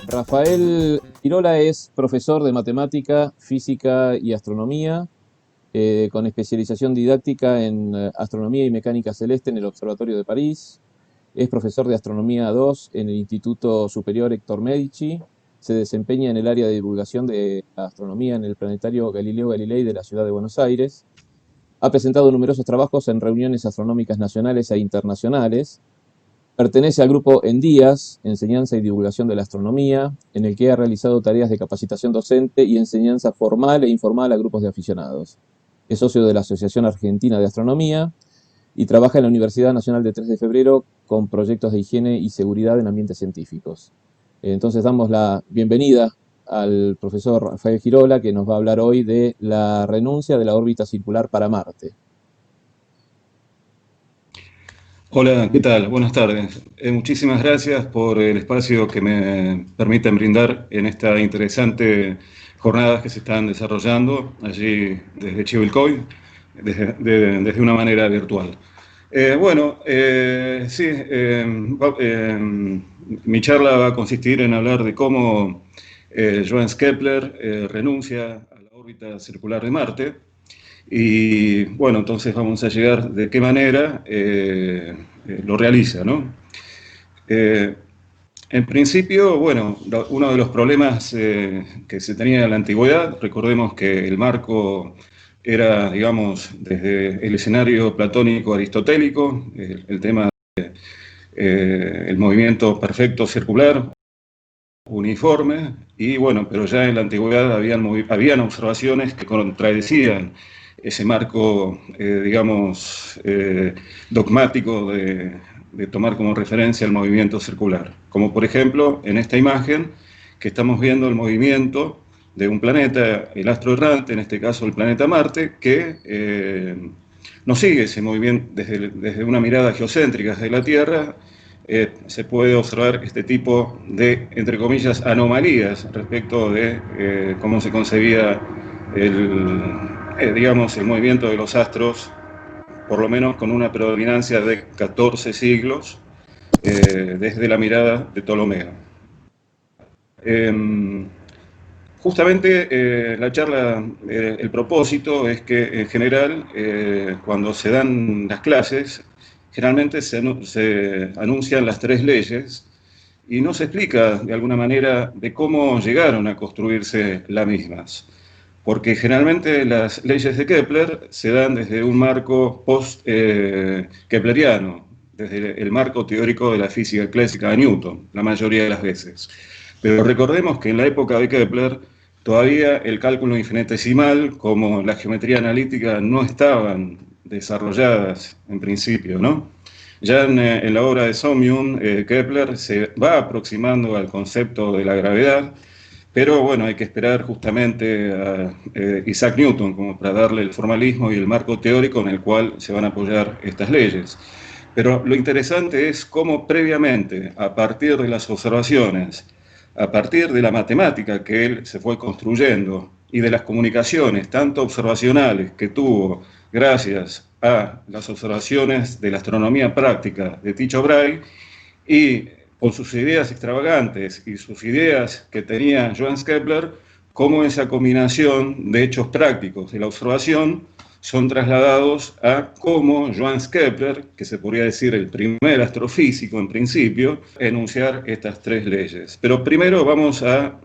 Rafael Girola es profesor de matemática, física y astronomía, con especialización didáctica en astronomía y mecánica celeste en el Observatorio de París. Es profesor de astronomía 2 en el Instituto Superior Héctor Medici. Se desempeña en el área de divulgación de astronomía en el planetario Galileo Galilei de la ciudad de Buenos Aires. Ha presentado numerosos trabajos en reuniones astronómicas nacionales e internacionales. Pertenece al grupo ENDIAS, Enseñanza y Divulgación de la Astronomía, en el que ha realizado tareas de capacitación docente y enseñanza formal e informal a grupos de aficionados. Es socio de la Asociación Argentina de Astronomía y trabaja en la Universidad Nacional de 3 de Febrero con proyectos de higiene y seguridad en ambientes científicos. Entonces damos la bienvenida al profesor Rafael Girola, que nos va a hablar hoy de la renuncia de la órbita circular para Marte. Hola, ¿qué tal? Buenas tardes. Muchísimas gracias por el espacio que me permiten brindar en esta interesante jornadas que se están desarrollando allí desde Chivilcoy, desde una manera virtual. Mi charla va a consistir en hablar de cómo Johannes Kepler renuncia a la órbita circular de Marte. Y bueno, entonces vamos a llegar de qué manera lo realiza, ¿no? En principio, bueno, uno de los problemas que se tenía en la antigüedad, recordemos que el marco era, digamos, desde el escenario platónico aristotélico, el tema del movimiento perfecto circular, uniforme, y bueno, pero ya en la antigüedad habían observaciones que contradecían ese marco, dogmático de tomar como referencia el movimiento circular. Como por ejemplo, en esta imagen, que estamos viendo el movimiento de un planeta, el astro errante, en este caso el planeta Marte, que no sigue ese movimiento desde una mirada geocéntrica desde la Tierra. Se puede observar este tipo de, entre comillas, anomalías respecto de cómo se concebía el movimiento de los astros, por lo menos con una predominancia de 14 siglos, desde la mirada de Ptolomeo. Justamente la charla, el propósito es que en general, cuando se dan las clases, generalmente se anuncian las tres leyes y no se explica de alguna manera de cómo llegaron a construirse las mismas. Porque generalmente las leyes de Kepler se dan desde un marco post-kepleriano, desde el marco teórico de la física clásica de Newton, la mayoría de las veces. Pero recordemos que en la época de Kepler todavía el cálculo infinitesimal como la geometría analítica no estaban desarrolladas en principio, ¿no? Ya en la obra de Sommium, Kepler se va aproximando al concepto de la gravedad, pero bueno, hay que esperar justamente a Isaac Newton como para darle el formalismo y el marco teórico en el cual se van a apoyar estas leyes. Pero lo interesante es cómo previamente, a partir de las observaciones, a partir de la matemática que él se fue construyendo y de las comunicaciones, tanto observacionales que tuvo gracias a las observaciones de la astronomía práctica de Tycho Brahe, y con sus ideas extravagantes y sus ideas que tenía Johannes Kepler, cómo esa combinación de hechos prácticos de la observación son trasladados a cómo Johannes Kepler, que se podría decir el primer astrofísico en principio, enunciar estas tres leyes. Pero primero vamos a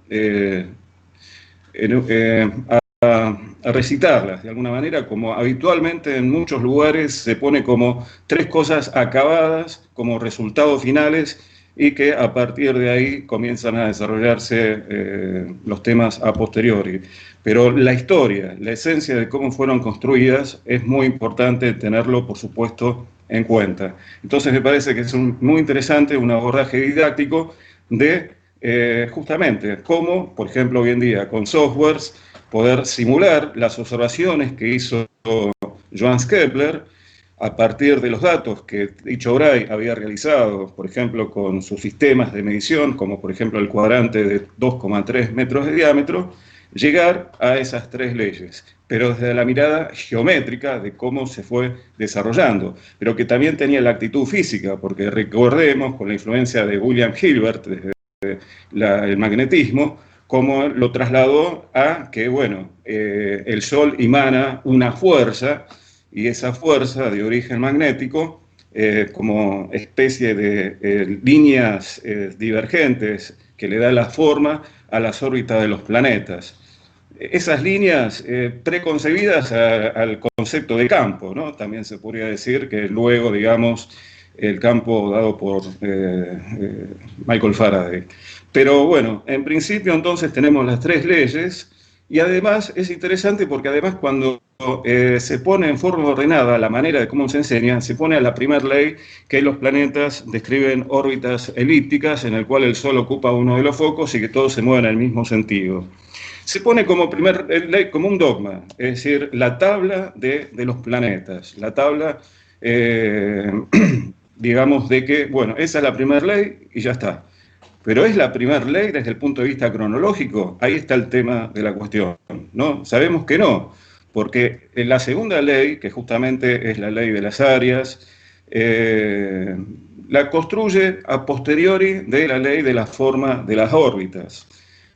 recitarlas de alguna manera, como habitualmente en muchos lugares se pone como tres cosas acabadas, como resultados finales, y que a partir de ahí comienzan a desarrollarse los temas a posteriori. Pero la historia, la esencia de cómo fueron construidas, es muy importante tenerlo, por supuesto, en cuenta. Entonces me parece que es muy interesante un abordaje didáctico de justamente cómo, por ejemplo, hoy en día con softwares, poder simular las observaciones que hizo Johannes Kepler a partir de los datos que Tycho Brahe había realizado, por ejemplo, con sus sistemas de medición, como por ejemplo el cuadrante de 2,3 metros de diámetro, llegar a esas tres leyes, pero desde la mirada geométrica de cómo se fue desarrollando, pero que también tenía la actitud física, porque recordemos, con la influencia de William Hilbert, desde el magnetismo, cómo lo trasladó a que, bueno, el Sol emana una fuerza, y esa fuerza de origen magnético, como especie de líneas divergentes que le da la forma a las órbitas de los planetas. Esas líneas preconcebidas al concepto de campo, ¿no? También se podría decir que luego, digamos, el campo dado por Michael Faraday. Pero bueno, en principio entonces tenemos las tres leyes, y además es interesante porque además cuando se pone en forma ordenada la manera de cómo se enseña, se pone a la primera ley que los planetas describen órbitas elípticas en el cual el Sol ocupa uno de los focos y que todos se mueven en el mismo sentido. Se pone como primer ley, como un dogma, es decir, la tabla de los planetas, la tabla, digamos, de que, bueno, esa es la primera ley y ya está. Pero ¿es la primera ley desde el punto de vista cronológico? Ahí está el tema de la cuestión, ¿no? Sabemos que no, porque en la segunda ley, que justamente es la ley de las áreas, la construye a posteriori de la ley de la forma de las órbitas,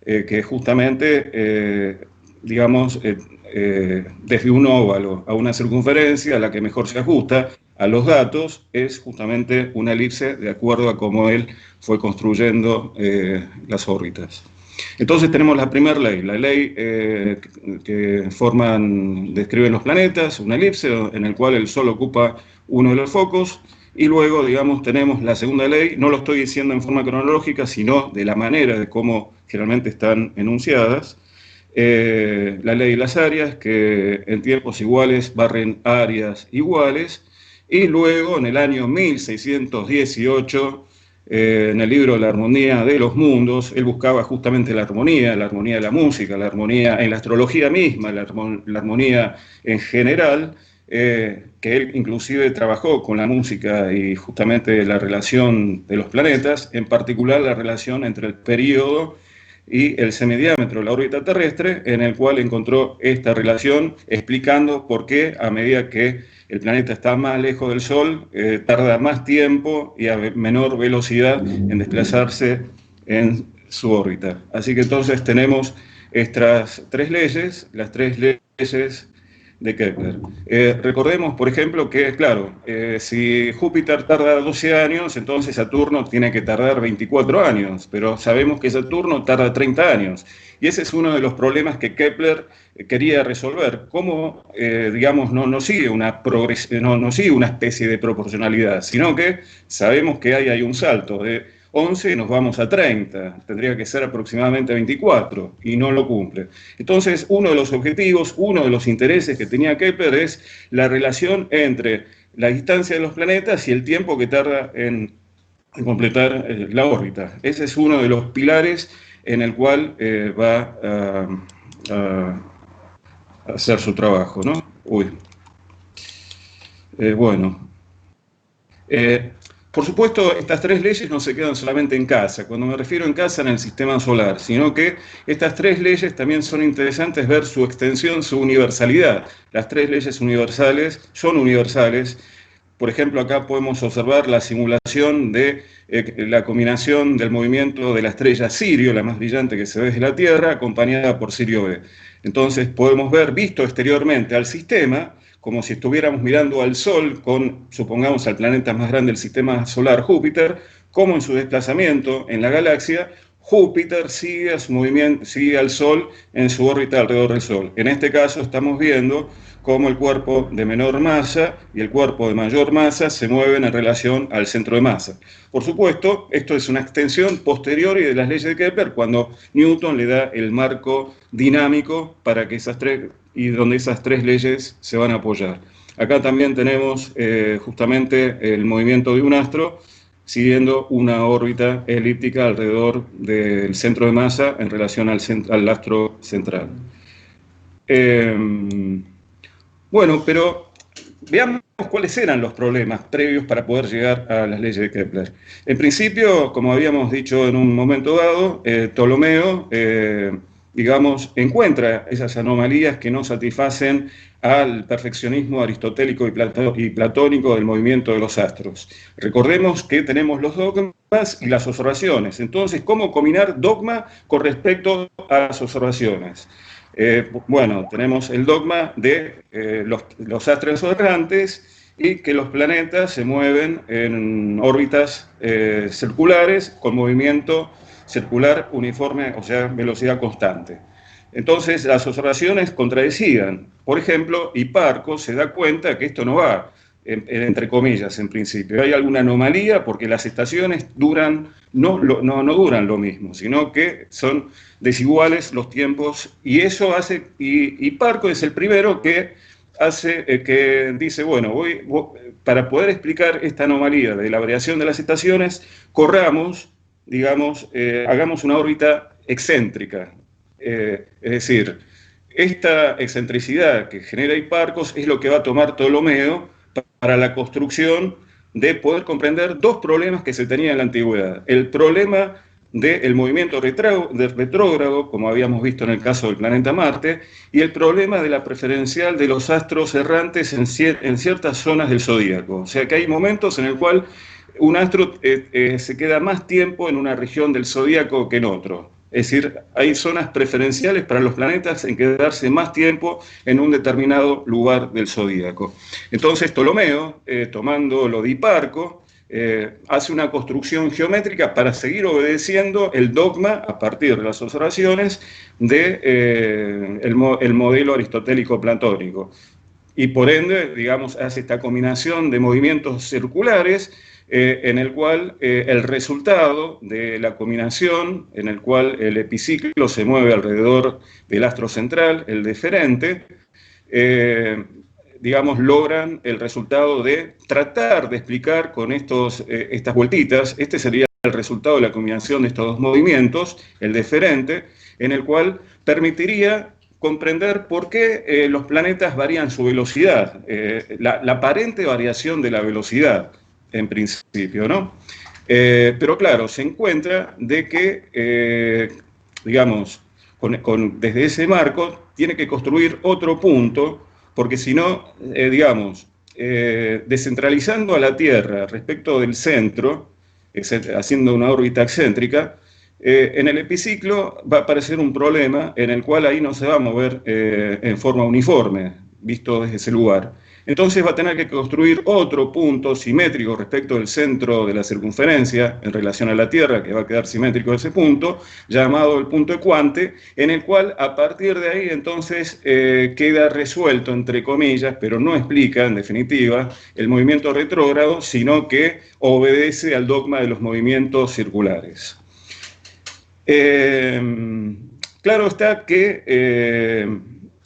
que justamente, digamos, desde un óvalo a una circunferencia, la que mejor se ajusta a los datos es justamente una elipse de acuerdo a cómo él fue construyendo las órbitas. Entonces tenemos la primera ley, la ley que describen los planetas, una elipse en el cual el Sol ocupa uno de los focos, y luego, digamos, tenemos la segunda ley, no lo estoy diciendo en forma cronológica, sino de la manera de cómo generalmente están enunciadas, la ley de las áreas, que en tiempos iguales barren áreas iguales, y luego en el año 1618, en el libro La armonía de los mundos, él buscaba justamente la armonía de la música, la armonía en la astrología misma, la armonía en general, que él inclusive trabajó con la música y justamente la relación de los planetas, en particular la relación entre el período y el semediámetro de la órbita terrestre, en el cual encontró esta relación explicando por qué a medida que el planeta está más lejos del Sol, tarda más tiempo y a menor velocidad en desplazarse en su órbita. Así que entonces tenemos estas tres leyes, las tres leyes de Kepler. Recordemos, por ejemplo, que, claro, si Júpiter tarda 12 años, entonces Saturno tiene que tardar 24 años, pero sabemos que Saturno tarda 30 años. Y ese es uno de los problemas que Kepler quería resolver. Cómo, digamos, no sigue no sigue una especie de proporcionalidad, sino que sabemos que hay un salto de 11 nos vamos a 30, tendría que ser aproximadamente 24, y no lo cumple. Entonces, uno de los objetivos, uno de los intereses que tenía Kepler es la relación entre la distancia de los planetas y el tiempo que tarda en completar la órbita. Ese es uno de los pilares en el cual va a hacer su trabajo, ¿no? Bueno. Por supuesto, estas tres leyes no se quedan solamente en casa. Cuando me refiero en casa, en el sistema solar, sino que estas tres leyes también son interesantes ver su extensión, su universalidad. Las tres leyes universales son universales. Por ejemplo, acá podemos observar la simulación de la combinación del movimiento de la estrella Sirio, la más brillante que se ve desde la Tierra, acompañada por Sirio B. Entonces podemos ver, visto exteriormente al sistema, como si estuviéramos mirando al Sol con, supongamos, al planeta más grande del sistema solar, Júpiter, como en su desplazamiento en la galaxia, Júpiter sigue a su movimiento, sigue al Sol en su órbita alrededor del Sol. En este caso estamos viendo cómo el cuerpo de menor masa y el cuerpo de mayor masa se mueven en relación al centro de masa. Por supuesto, esto es una extensión posterior de las leyes de Kepler, cuando Newton le da el marco dinámico para que esas tres, y donde esas tres leyes se van a apoyar. Acá también tenemos justamente el movimiento de un astro siguiendo una órbita elíptica alrededor del centro de masa en relación al astro central. Bueno, pero veamos cuáles eran los problemas previos para poder llegar a las leyes de Kepler. En principio, como habíamos dicho en un momento dado, Ptolomeo, digamos, encuentra esas anomalías que no satisfacen al perfeccionismo aristotélico y platónico del movimiento de los astros. Recordemos que tenemos los dogmas y las observaciones. Entonces, ¿cómo combinar dogma con respecto a las observaciones? Bueno, tenemos el dogma de los astros errantes y que los planetas se mueven en órbitas circulares con movimiento circular uniforme, o sea, velocidad constante. Entonces, las observaciones contradecían. Por ejemplo, Hiparco se da cuenta que esto no va, entre comillas, en principio. Hay alguna anomalía porque las estaciones no duran lo mismo, sino que son desiguales los tiempos, y eso hace, y Hiparco es el primero que dice, bueno, para poder explicar esta anomalía de la variación de las estaciones, corramos, digamos, hagamos una órbita excéntrica. Es decir, esta excentricidad que genera Hiparcos es lo que va a tomar Ptolomeo para la construcción de poder comprender dos problemas que se tenían en la antigüedad. El problema del movimiento retrógrado, como habíamos visto en el caso del planeta Marte, y el problema de la preferencial de los astros errantes en ciertas zonas del zodíaco. O sea que hay momentos en el cual un astro se queda más tiempo en una región del zodíaco que en otro. Es decir, hay zonas preferenciales para los planetas en quedarse más tiempo en un determinado lugar del zodíaco. Entonces Ptolomeo, tomando lo de Hiparco, hace una construcción geométrica para seguir obedeciendo el dogma a partir de las observaciones del modelo aristotélico platónico. Y por ende, digamos, hace esta combinación de movimientos circulares en el cual el resultado de la combinación, en el cual el epiciclo se mueve alrededor del astro central, el deferente, digamos, logran el resultado de tratar de explicar con estas vueltitas. Este sería el resultado de la combinación de estos dos movimientos, el deferente, en el cual permitiría comprender por qué los planetas varían su velocidad, la aparente variación de la velocidad, en principio, ¿no? Pero claro, se encuentra de que, digamos, desde ese marco tiene que construir otro punto, porque si no, digamos, descentralizando a la Tierra respecto del centro, haciendo una órbita excéntrica, en el epiciclo va a aparecer un problema en el cual ahí no se va a mover en forma uniforme, visto desde ese lugar. Entonces va a tener que construir otro punto simétrico respecto del centro de la circunferencia en relación a la Tierra, que va a quedar simétrico ese punto, llamado el punto ecuante, en el cual a partir de ahí entonces queda resuelto, entre comillas, pero no explica en definitiva el movimiento retrógrado, sino que obedece al dogma de los movimientos circulares. Claro está que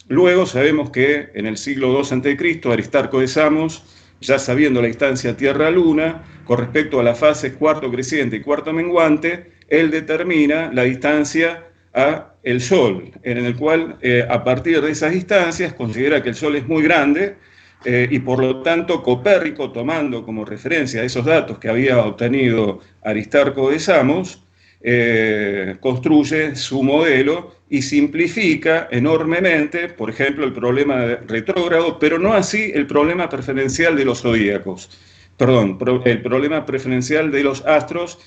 luego sabemos que en el siglo II a.C., Aristarco de Samos, ya sabiendo la distancia Tierra-Luna, con respecto a las fases cuarto creciente y cuarto menguante, él determina la distancia a el Sol, en el cual a partir de esas distancias considera que el Sol es muy grande, y por lo tanto Copérnico, tomando como referencia esos datos que había obtenido Aristarco de Samos, construye su modelo y simplifica enormemente, por ejemplo, el problema retrógrado, pero no así el problema preferencial de los zodíacos. Perdón, el problema preferencial de los astros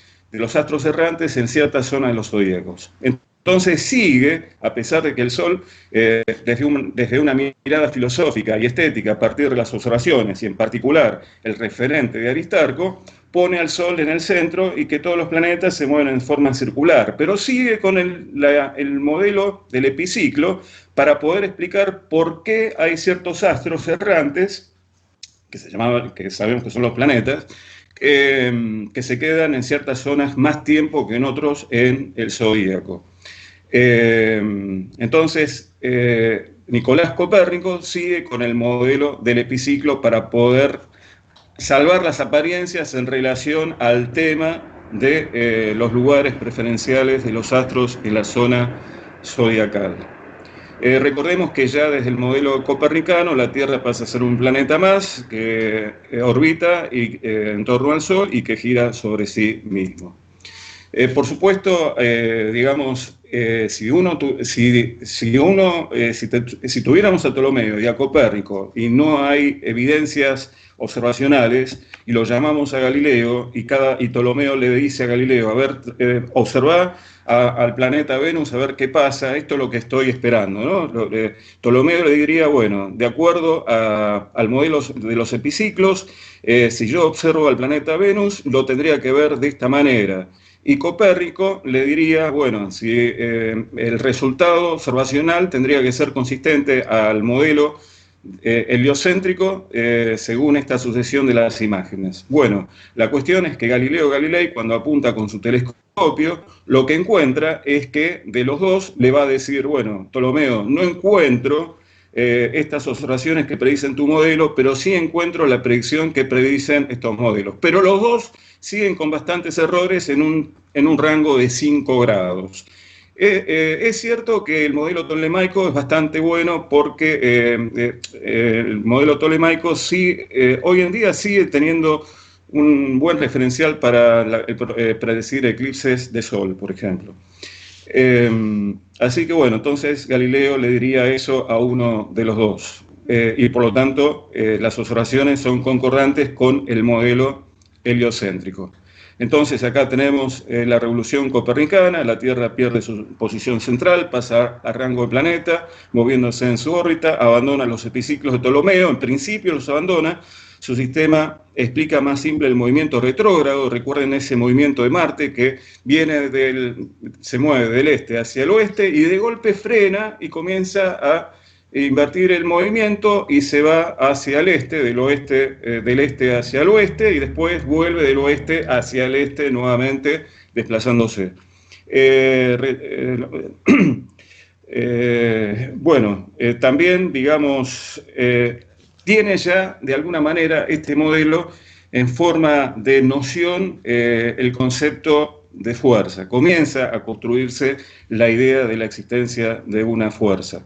errantes en ciertas zonas de los zodíacos. Entonces sigue, a pesar de que el Sol, desde una mirada filosófica y estética, a partir de las observaciones, y en particular el referente de Aristarco, pone al Sol en el centro y que todos los planetas se mueven en forma circular, pero sigue con el modelo del epiciclo para poder explicar por qué hay ciertos astros errantes, que sabemos que son los planetas, que se quedan en ciertas zonas más tiempo que en otros en el zodíaco. Entonces, Nicolás Copérnico sigue con el modelo del epiciclo para poder salvar las apariencias en relación al tema de los lugares preferenciales de los astros en la zona zodiacal. Recordemos que ya desde el modelo copernicano la Tierra pasa a ser un planeta más que orbita en torno al Sol y que gira sobre sí mismo. Por supuesto, digamos, si tuviéramos a Ptolomeo y a Copérnico y no hay evidencias observacionales y lo llamamos a Galileo y Ptolomeo le dice a Galileo, a ver, observa al planeta Venus a ver qué pasa, esto es lo que estoy esperando, ¿no? Ptolomeo le diría, bueno, de acuerdo al modelo de los epiciclos, si yo observo al planeta Venus, lo tendría que ver de esta manera. Y Copérnico le diría, bueno, si el resultado observacional tendría que ser consistente al modelo heliocéntrico según esta sucesión de las imágenes. Bueno, la cuestión es que Galileo Galilei, cuando apunta con su telescopio, lo que encuentra es que de los dos le va a decir, bueno, Ptolomeo, no encuentro estas observaciones que predicen tu modelo, pero sí encuentro la predicción que predicen estos modelos. Pero los dos siguen con bastantes errores en un rango de 5 grados. Es cierto que el modelo tolemaico es bastante bueno porque el modelo tolemaico sí, hoy en día sigue teniendo un buen referencial para predecir eclipses de sol, por ejemplo. Así que bueno, entonces Galileo le diría eso a uno de los dos. Y por lo tanto, las observaciones son concordantes con el modelo heliocéntrico. Entonces acá tenemos la revolución copernicana, la Tierra pierde su posición central, pasa a rango de planeta, moviéndose en su órbita, abandona los epiciclos de Ptolomeo, en principio los abandona, su sistema explica más simple el movimiento retrógrado, recuerden ese movimiento de Marte que se mueve del este hacia el oeste y de golpe frena y comienza a invertir el movimiento y se va hacia el este, del este hacia el oeste y después vuelve del oeste hacia el este nuevamente desplazándose. También, digamos, tiene ya de alguna manera este modelo en forma de noción el concepto de fuerza. Comienza a construirse la idea de la existencia de una fuerza.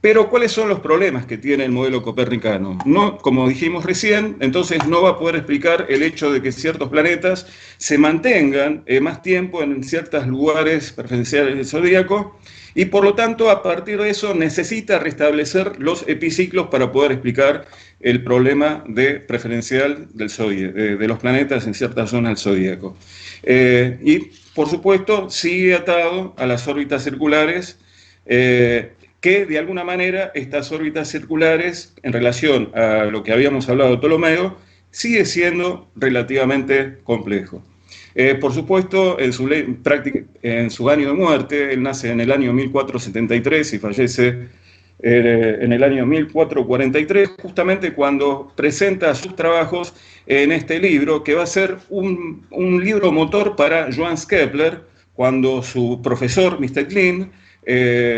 Pero ¿cuáles son los problemas que tiene el modelo copernicano? No, como dijimos recién, entonces no va a poder explicar el hecho de que ciertos planetas se mantengan más tiempo en ciertos lugares preferenciales del zodíaco y por lo tanto a partir de eso necesita restablecer los epiciclos para poder explicar el problema preferencial de los planetas en ciertas zonas del zodíaco. Y por supuesto sigue atado a las órbitas circulares que de alguna manera estas órbitas circulares, en relación a lo que habíamos hablado de Ptolomeo, sigue siendo relativamente complejo. Por supuesto, en su año de muerte, él nace en el año 1473 y fallece en el año 1443, justamente cuando presenta sus trabajos en este libro, que va a ser un libro motor para Johannes Kepler, cuando su profesor, Mr. Klein,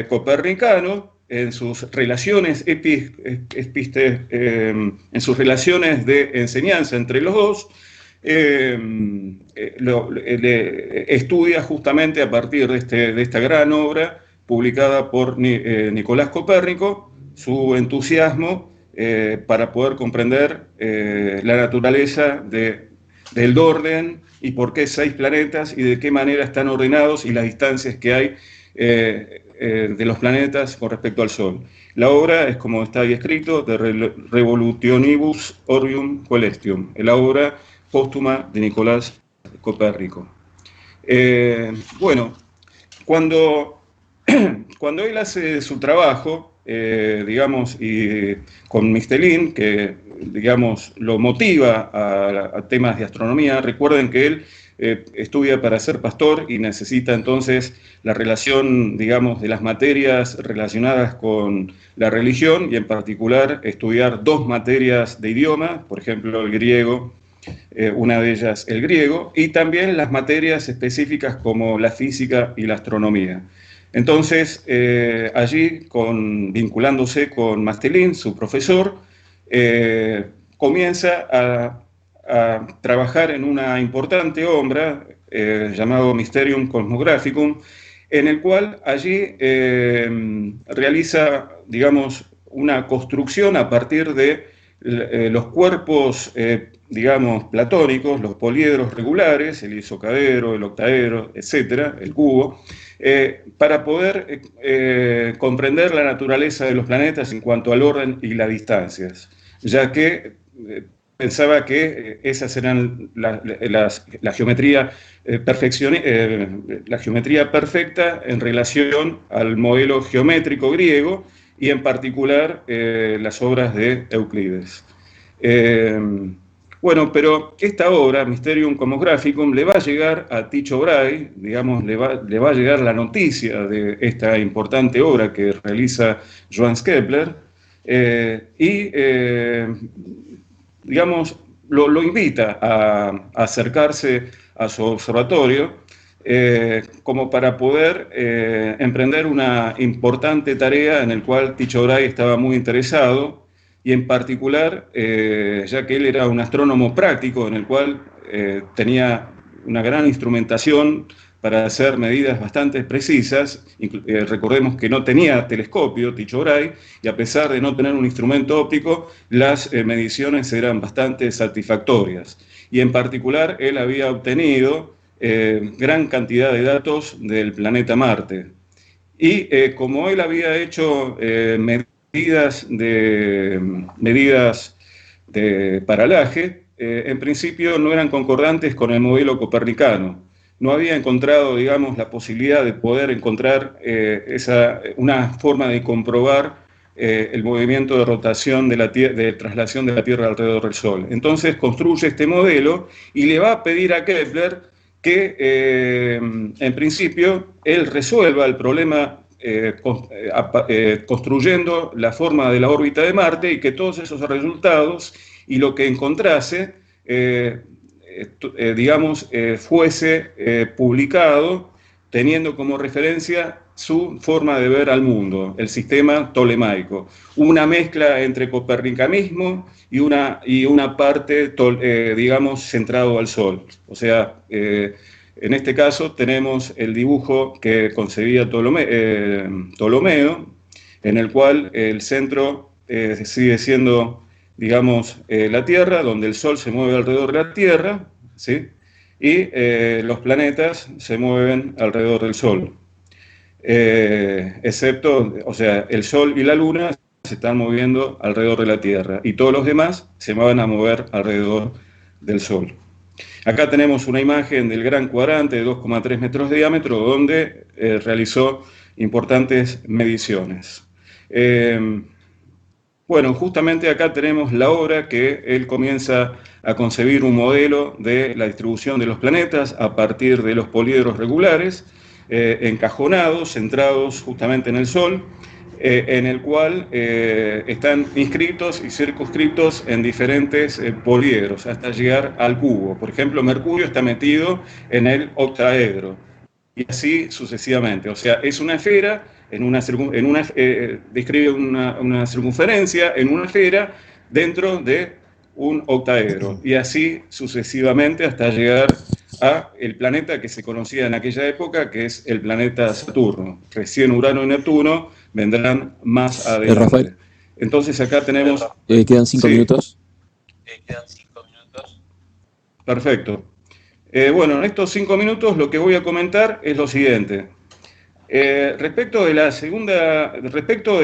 copernicano, en sus relaciones en sus relaciones de enseñanza entre los dos, estudia justamente a partir de esta gran obra publicada por Nicolás Copérnico, su entusiasmo para poder comprender la naturaleza del orden y por qué 6 planetas y de qué manera están ordenados y las distancias que hay de los planetas con respecto al Sol. La obra es, como está ahí escrito, de Revolutionibus Orbium Coelestium, la obra póstuma de Nicolás Copérnico. Cuando él hace su trabajo, digamos, y con Mistelin, que, digamos, lo motiva a temas de astronomía, recuerden que él estudia para ser pastor y necesita entonces la relación, digamos, de las materias relacionadas con la religión y en particular estudiar 2 materias de idioma, por ejemplo el griego, una de ellas el griego, y también las materias específicas como la física y la astronomía. Entonces, allí, vinculándose con Mastelin, su profesor, comienza a trabajar en una importante obra llamado Mysterium Cosmographicum, en el cual allí realiza, digamos, una construcción a partir de los cuerpos, digamos, platónicos, los poliedros regulares, el isocaedro, el octaedro, etcétera, el cubo, para poder comprender la naturaleza de los planetas en cuanto al orden y las distancias, ya que pensaba que esas eran la geometría la geometría perfecta en relación al modelo geométrico griego y en particular las obras de Euclides. Bueno, pero esta obra, Mysterium Cosmographicum, le va a llegar a Tycho Brahe, digamos, le va a llegar la noticia de esta importante obra que realiza Johannes Kepler, digamos, lo invita a acercarse a su observatorio como para poder emprender una importante tarea en la cual Tycho Brahe estaba muy interesado, y en particular, ya que él era un astrónomo práctico en el cual tenía una gran instrumentación para hacer medidas bastante precisas. Recordemos que no tenía telescopio Tycho Brahe, y a pesar de no tener un instrumento óptico, las mediciones eran bastante satisfactorias. Y en particular, él había obtenido gran cantidad de datos del planeta Marte. Y como él había hecho medidas de paralaje, en principio no eran concordantes con el modelo copernicano. No había encontrado, digamos, la posibilidad de poder encontrar una forma de comprobar el movimiento de rotación de traslación de la Tierra alrededor del Sol. Entonces construye este modelo y le va a pedir a Kepler que, en principio, él resuelva el problema construyendo la forma de la órbita de Marte, y que todos esos resultados y lo que encontrase, digamos, fuese publicado teniendo como referencia su forma de ver al mundo, el sistema tolemaico, una mezcla entre copernicanismo y una parte, digamos, centrado al Sol. O sea, en este caso tenemos el dibujo que concebía Ptolomeo, en el cual el centro sigue siendo, digamos, la Tierra, donde el Sol se mueve alrededor de la Tierra, ¿sí? Y los planetas se mueven alrededor del Sol. Excepto, o sea, el Sol y la Luna se están moviendo alrededor de la Tierra, y todos los demás se van a mover alrededor del Sol. Acá tenemos una imagen del Gran Cuadrante de 2,3 metros de diámetro, donde realizó importantes mediciones. Bueno, justamente acá tenemos la obra que él comienza a concebir un modelo de la distribución de los planetas a partir de los poliedros regulares, encajonados, centrados justamente en el Sol, en el cual están inscritos y circunscritos en diferentes poliedros hasta llegar al cubo. Por ejemplo, Mercurio está metido en el octaedro, y así sucesivamente. O sea, es una esfera, describe una circunferencia en una esfera dentro de un octaedro, y así sucesivamente hasta llegar a el planeta que se conocía en aquella época, que es el planeta Saturno. Recién Urano y Neptuno vendrán más adelante. Rafael, Entonces acá tenemos... quedan 5 minutos. Perfecto. Bueno, en estos 5 minutos lo que voy a comentar es lo siguiente. Respecto de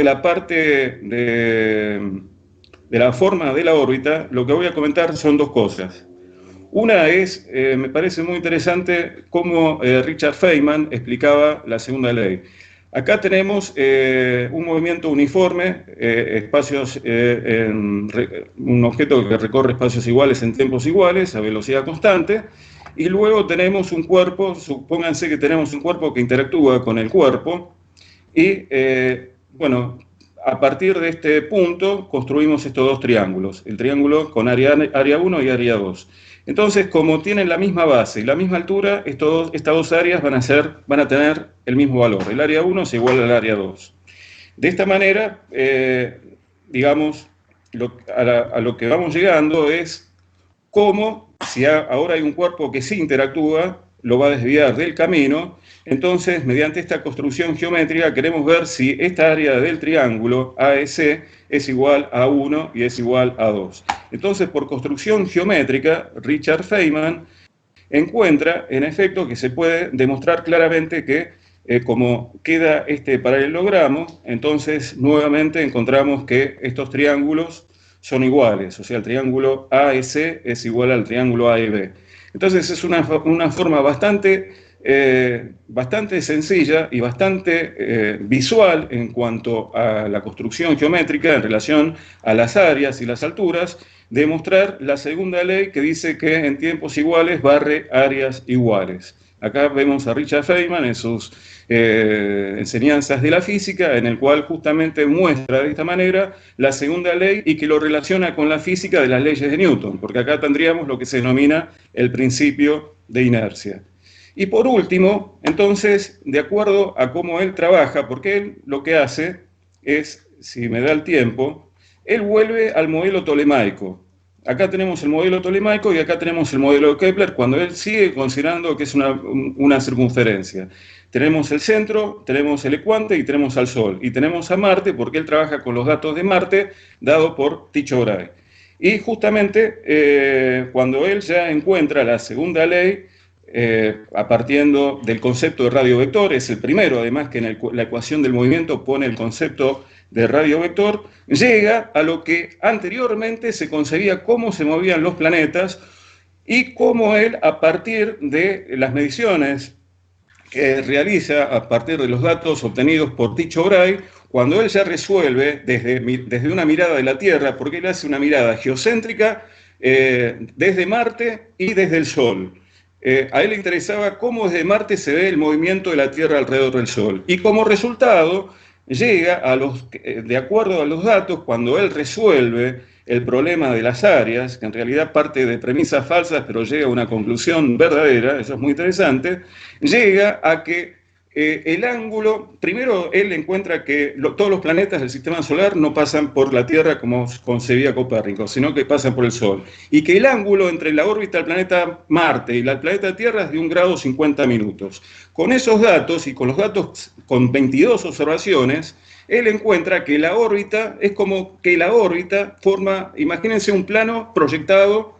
la parte de la forma de la órbita, lo que voy a comentar son dos cosas. Una es, me parece muy interesante cómo Richard Feynman explicaba la segunda ley. Acá tenemos un movimiento uniforme, un objeto que recorre espacios iguales en tiempos iguales, a velocidad constante, y luego tenemos un cuerpo, supónganse que tenemos un cuerpo que interactúa con el cuerpo, y bueno, a partir de este punto construimos estos dos triángulos, el triángulo con área 1 y área 2. Entonces, como tienen la misma base y la misma altura, estas dos áreas van a tener el mismo valor. El área 1 es igual al área 2. De esta manera, digamos, a lo que vamos llegando es cómo, si ahora hay un cuerpo que sí interactúa, lo va a desviar del camino. Entonces, mediante esta construcción geométrica queremos ver si esta área del triángulo AEC es igual a 1 y es igual a 2. Entonces, por construcción geométrica, Richard Feynman encuentra, en efecto, que se puede demostrar claramente que como queda este paralelogramo, entonces nuevamente encontramos que estos triángulos son iguales, o sea, el triángulo AEC es igual al triángulo AEB. Entonces es una forma bastante sencilla y bastante visual en cuanto a la construcción geométrica en relación a las áreas y las alturas, demostrar la segunda ley que dice que en tiempos iguales barre áreas iguales. Acá vemos a Richard Feynman en sus enseñanzas de la física, en el cual justamente muestra de esta manera la segunda ley y que lo relaciona con la física de las leyes de Newton, porque acá tendríamos lo que se denomina el principio de inercia. Y por último, entonces, de acuerdo a cómo él trabaja, porque él lo que hace es, si me da el tiempo, él vuelve al modelo tolemaico. Acá tenemos el modelo tolemaico y acá tenemos el modelo de Kepler, cuando él sigue considerando que es una circunferencia. Tenemos el centro, tenemos el ecuante y tenemos al Sol. Y tenemos a Marte, porque él trabaja con los datos de Marte, dado por Tycho Brahe. Y justamente cuando él ya encuentra la segunda ley, a partir del concepto de radio vector, es el primero, además, que en la ecuación del movimiento pone el concepto de radio vector, llega a lo que anteriormente se concebía cómo se movían los planetas y cómo él, a partir de las mediciones que realiza, a partir de los datos obtenidos por Tycho Brahe, cuando él ya resuelve desde una mirada de la Tierra, porque él hace una mirada geocéntrica desde Marte y desde el Sol. A él le interesaba cómo desde Marte se ve el movimiento de la Tierra alrededor del Sol. Y como resultado, llega de acuerdo a los datos, cuando él resuelve el problema de las áreas, que en realidad parte de premisas falsas, pero llega a una conclusión verdadera, eso es muy interesante, llega a que el ángulo, primero él encuentra que todos los planetas del sistema solar no pasan por la Tierra como concebía Copérnico, sino que pasan por el Sol. Y que el ángulo entre la órbita del planeta Marte y el planeta Tierra es de 1 grado 50 minutos. Con esos datos y con los datos con 22 observaciones, él encuentra que la órbita es como que la órbita forma, imagínense un plano proyectado,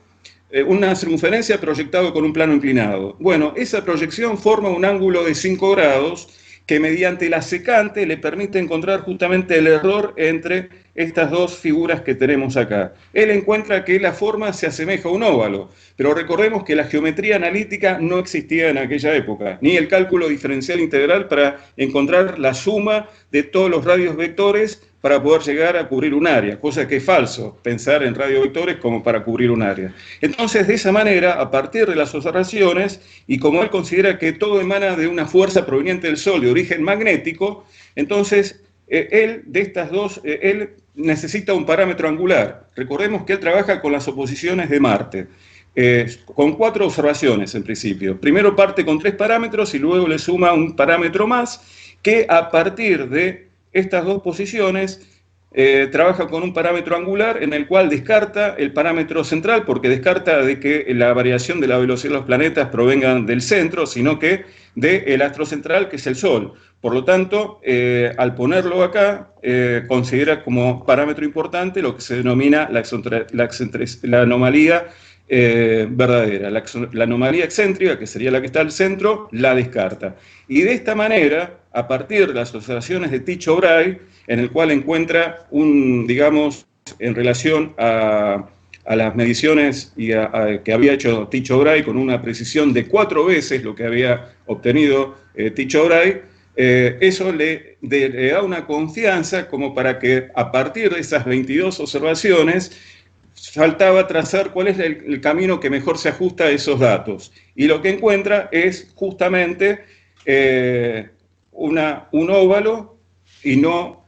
una circunferencia proyectada con un plano inclinado. Bueno, esa proyección forma un ángulo de 5 grados que mediante la secante le permite encontrar justamente el error entre estas dos figuras que tenemos acá. Él encuentra que la forma se asemeja a un óvalo, pero recordemos que la geometría analítica no existía en aquella época, ni el cálculo diferencial integral para encontrar la suma de todos los radios vectores para poder llegar a cubrir un área, cosa que es falso, pensar en radiovectores como para cubrir un área. Entonces, de esa manera, a partir de las observaciones, y como él considera que todo emana de una fuerza proveniente del Sol de origen magnético, entonces él necesita un parámetro angular. Recordemos que él trabaja con las oposiciones de Marte, con 4 observaciones en principio. Primero parte con 3 parámetros y luego le suma un parámetro más que a partir de estas 2 posiciones trabaja con un parámetro angular en el cual descarta el parámetro central, porque descarta de que la variación de la velocidad de los planetas provengan del centro, sino que del astro central, que es el Sol. Por lo tanto, al ponerlo acá, considera como parámetro importante lo que se denomina la anomalía verdadera. La anomalía excéntrica, que sería la que está al centro, la descarta. Y de esta manera, a partir de las observaciones de Tycho Brahe, en el cual encuentra digamos, en relación a las mediciones que había hecho Tycho Brahe con una precisión de 4 veces lo que había obtenido Tycho Brahe, eso le da una confianza como para que a partir de esas 22 observaciones faltaba trazar cuál es el camino que mejor se ajusta a esos datos. Y lo que encuentra es justamente un óvalo y no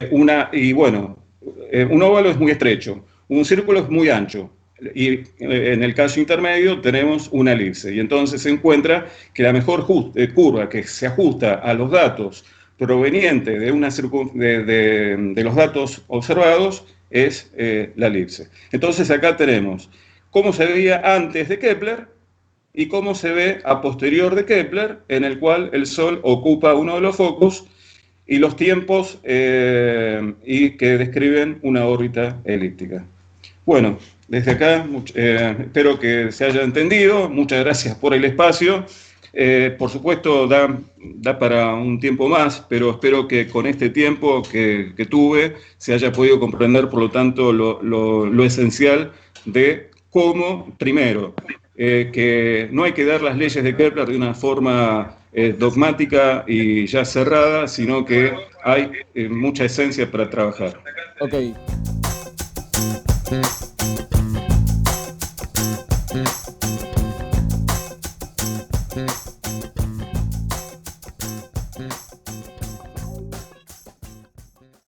un óvalo es muy estrecho, un círculo es muy ancho. Y en el caso intermedio tenemos una elipse. Y entonces se encuentra que la mejor curva que se ajusta a los datos provenientes de los datos observados es la elipse. Entonces acá tenemos cómo se veía antes de Kepler y cómo se ve a posterior de Kepler, en el cual el Sol ocupa uno de los focos, y los tiempos y que describen una órbita elíptica. Bueno, desde acá espero que se haya entendido. Muchas gracias por el espacio. Por supuesto, da para un tiempo más, pero espero que con este tiempo que tuve se haya podido comprender, por lo tanto, lo esencial de cómo, primero, que no hay que dar las leyes de Kepler de una forma dogmática y ya cerrada, sino que hay mucha esencia para trabajar. Ok.